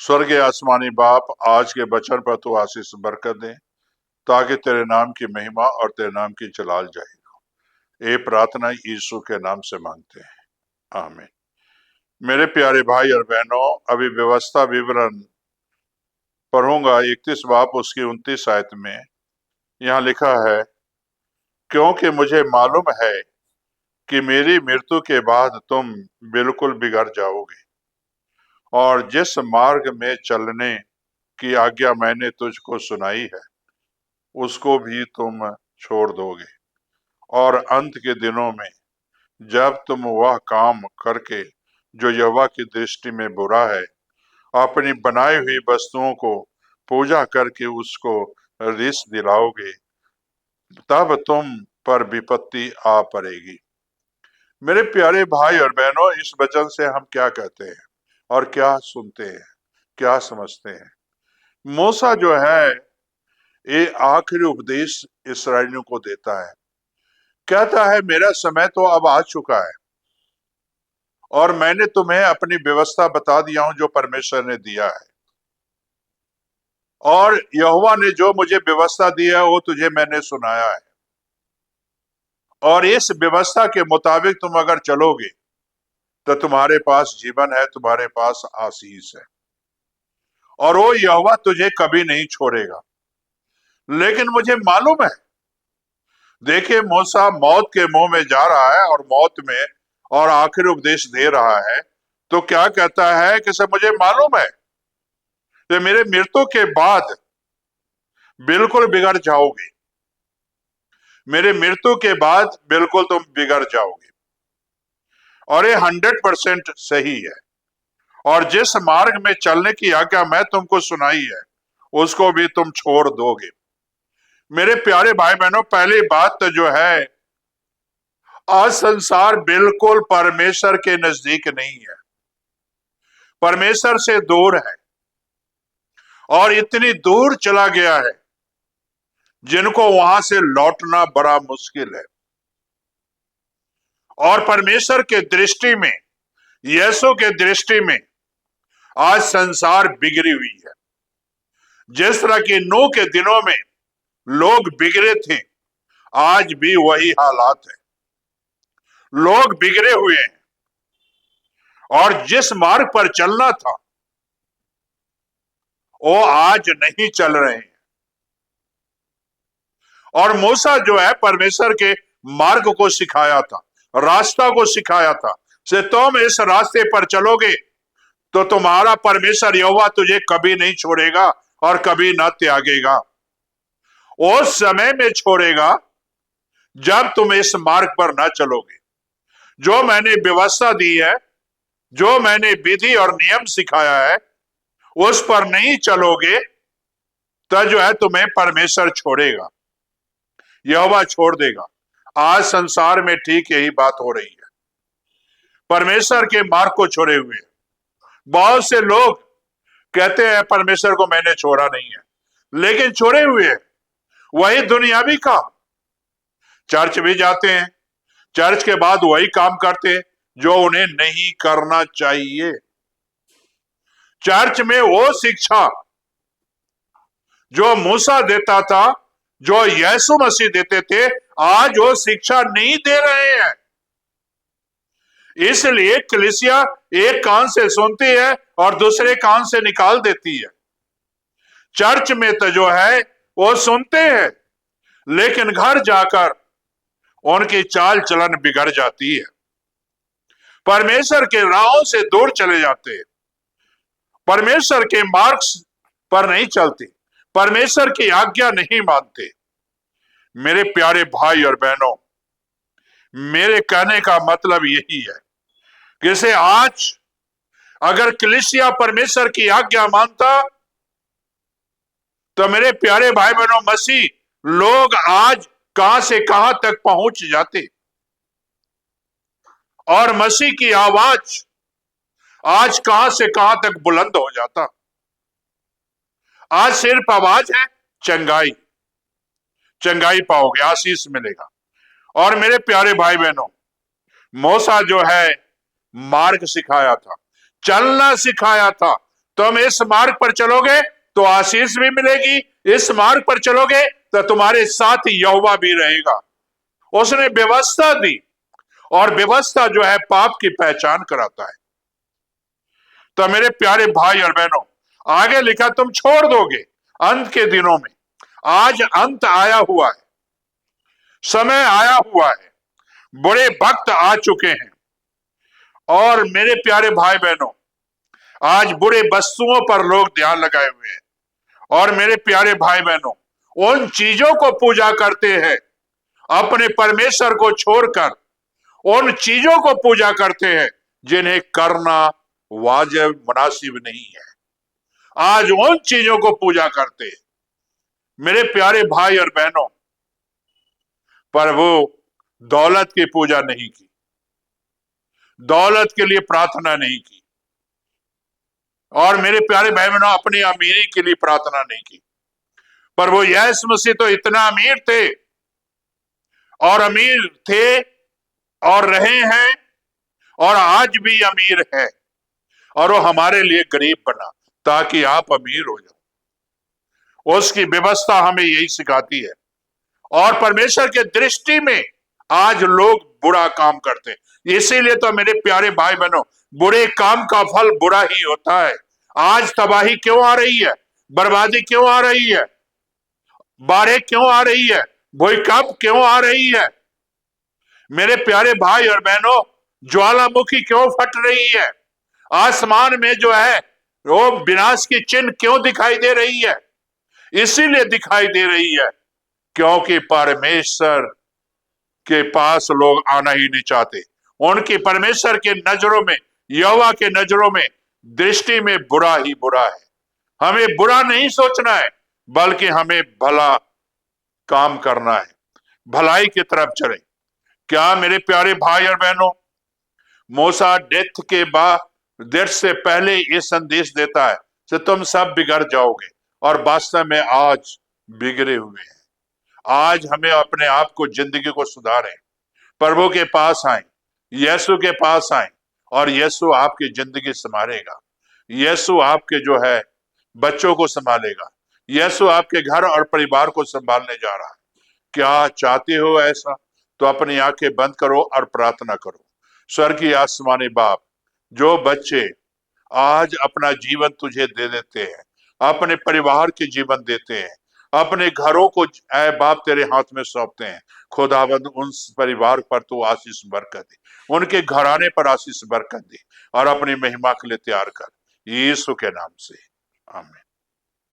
स्वर्गीय आसमानी बाप, आज के वचन पर तू आशीष बरकत दे ताकि तेरे नाम की महिमा और तेरे नाम की जलाल जाहिर हो। ये प्रार्थना यीशु के नाम से मांगते हैं, आमीन। मेरे प्यारे भाई और बहनों, अभी व्यवस्था विवरण पढ़ूंगा 31 बाब उसकी 29 आयत में। यहाँ लिखा है, क्योंकि मुझे मालूम है कि मेरी मृत्यु के बाद तुम बिल्कुल बिगड़ जाओगे और जिस मार्ग में चलने की आज्ञा मैंने तुझको सुनाई है उसको भी तुम छोड़ दोगे, और अंत के दिनों में जब तुम वह काम करके जो यहोवा की दृष्टि में बुरा है, अपनी बनाई हुई वस्तुओं को पूजा करके उसको रिस दिलाओगे, तब तुम पर विपत्ति आ पड़ेगी। मेरे प्यारे भाई और बहनों, इस वचन से हम क्या कहते हैं और क्या सुनते हैं, क्या समझते हैं? मूसा जो है, ये आखिरी उपदेश इस्राएलियों को देता है। कहता है, मेरा समय तो अब आ चुका है और मैंने तुम्हें अपनी व्यवस्था बता दिया हूं जो परमेश्वर ने दिया है, और यहोवा ने जो मुझे व्यवस्था दी है वो तुझे मैंने सुनाया है, और इस व्यवस्था के मुताबिक तुम अगर चलोगे तो तुम्हारे पास जीवन है, तुम्हारे पास आशीष है, और वो यहोवा तुझे कभी नहीं छोड़ेगा। लेकिन मुझे मालूम है, देखिए मूसा मौत के मुंह में जा रहा है और मौत में और आखिरी उपदेश दे रहा है, तो क्या कहता है कि सब मुझे मालूम है कि मेरे मृत्यु के बाद बिल्कुल बिगड़ जाओगे, मेरे मृत्यु के बाद बिल्कुल तुम बिगड़ जाओगे, और ये 100% सही है। और जिस मार्ग में चलने की आज्ञा मैं तुमको सुनाई है उसको भी तुम छोड़ दोगे। मेरे प्यारे भाई बहनों, पहली बात तो जो है, आज संसार बिल्कुल परमेश्वर के नजदीक नहीं है, परमेश्वर से दूर है, और इतनी दूर चला गया है जिनको वहां से लौटना बड़ा मुश्किल है। और परमेश्वर के दृष्टि में, यीशु के दृष्टि में आज संसार बिगड़ी हुई है। जिस तरह की नूह के दिनों में लोग बिगड़े थे, आज भी वही हालात है, लोग बिगड़े हुए हैं, और जिस मार्ग पर चलना था वो आज नहीं चल रहे हैं। और मूसा जो है, परमेश्वर के मार्ग को सिखाया था, रास्ता को सिखाया था, से तुम इस रास्ते पर चलोगे तो तुम्हारा परमेश्वर यहोवा तुझे कभी नहीं छोड़ेगा और कभी न त्यागेगा। उस समय में छोड़ेगा जब तुम इस मार्ग पर न चलोगे। जो मैंने व्यवस्था दी है, जो मैंने विधि और नियम सिखाया है, उस पर नहीं चलोगे तो जो है तुम्हें परमेश्वर छोड़ेगा, यहोवा छोड़ देगा। आज संसार में ठीक यही बात हो रही है, परमेश्वर के मार्ग को छोड़े हुए। बहुत से लोग कहते हैं परमेश्वर को मैंने छोड़ा नहीं है, लेकिन छोड़े हुए वही दुनियावी काम। चर्च भी जाते हैं, चर्च के बाद वही काम करते हैं जो उन्हें नहीं करना चाहिए। चर्च में वो शिक्षा जो मूसा देता था, जो यीशु मसीह देते थे, आज वो शिक्षा नहीं दे रहे हैं। इसलिए कलीसिया एक कान से सुनती है और दूसरे कान से निकाल देती है। चर्च में तो जो है वो सुनते हैं, लेकिन घर जाकर उनकी चाल चलन बिगड़ जाती है, परमेश्वर के राहों से दूर चले जाते हैं, परमेश्वर के मार्ग पर नहीं चलते, परमेश्वर की आज्ञा नहीं मानते। मेरे प्यारे भाई और बहनों, मेरे कहने का मतलब यही है कि से आज अगर कलीसिया परमेश्वर की आज्ञा मानता तो मेरे प्यारे भाई बहनों, मसीह लोग आज कहां से कहां तक पहुंच जाते, और मसीह की आवाज आज कहां से कहां तक बुलंद हो जाता। आज सिर्फ आवाज है, चंगाई, चंगाई पाओगे, आशीष मिलेगा। और मेरे प्यारे भाई बहनों, मूसा जो है मार्ग सिखाया था, चलना सिखाया था, तुम इस मार्ग पर चलोगे तो आशीष भी मिलेगी, इस मार्ग पर चलोगे तो तुम्हारे साथ यहोवा भी रहेगा। उसने व्यवस्था दी, और व्यवस्था जो है पाप की पहचान कराता है। तो मेरे प्यारे भाई और बहनों, आगे लिखा तुम छोड़ दोगे अंत के दिनों में। आज अंत आया हुआ है, समय आया हुआ है, बुरे वक्त आ चुके हैं। और मेरे प्यारे भाई बहनों, आज बुरे वस्तुओं पर लोग ध्यान लगाए हुए हैं। और मेरे प्यारे भाई बहनों, उन चीजों को पूजा करते हैं, अपने परमेश्वर को छोड़कर उन चीजों को पूजा करते हैं जिन्हें करना वाजिब मुनासिब नहीं है। आज उन चीजों को पूजा करते हैं मेरे प्यारे भाई और बहनों, पर वो दौलत की पूजा नहीं की, दौलत के लिए प्रार्थना नहीं की, और मेरे प्यारे भाई बहनों अपनी अमीरी के लिए प्रार्थना नहीं की। पर वो यीशु मसीह तो इतना अमीर थे, और अमीर थे और रहे हैं और आज भी अमीर है, और वो हमारे लिए गरीब बना ताकि आप अमीर हो जाओ। उसकी व्यवस्था हमें यही सिखाती है। और परमेश्वर के दृष्टि में आज लोग बुरा काम करते हैं। इसीलिए तो मेरे प्यारे भाई बहनों, बुरे काम का फल बुरा ही होता है। आज तबाही क्यों आ रही है, बर्बादी क्यों आ रही है, बाढ़ें क्यों आ रही है, भूकंप क्यों आ रही है, मेरे प्यारे भाई और बहनों ज्वालामुखी क्यों फट रही है, आसमान में जो है वो विनाश की चिन्ह क्यों दिखाई दे रही है? इसीलिए दिखाई दे रही है क्योंकि परमेश्वर के पास लोग आना ही नहीं चाहते। उनकी परमेश्वर के नजरों में, यहोवा के नजरों में, दृष्टि में बुरा ही बुरा है। हमें बुरा नहीं सोचना है, बल्कि हमें भला काम करना है, भलाई की तरफ चले। क्या मेरे प्यारे भाई और बहनों, मूसा डेथ के बाद, डेथ से पहले ये संदेश देता है कि तुम सब बिगड़ जाओगे, और वास्तव में आज बिगड़े हुए हैं। आज हमें अपने आप को, जिंदगी को सुधारें, प्रभु के पास आए, यीशु के पास आए, और यीशु आपकी जिंदगी संभालेगा। यीशु आपके जो है बच्चों को संभालेगा। यीशु आपके घर और परिवार को संभालने जा रहा है। क्या चाहते हो ऐसा? तो अपनी आंखें बंद करो और प्रार्थना करो। स्वर्गीय आसमानी बाप, जो बच्चे आज अपना जीवन तुझे दे देते हैं, अपने परिवार के जीवन देते हैं, अपने घरों को ऐ बाप तेरे हाथ में सौंपते हैं, खुदावंद उन परिवार पर तू आशीष बरकत दे, उनके घराने पर आशीष बरकत दे, और अपनी महिमा के लिए तैयार कर, यीशु के नाम से, आमीन।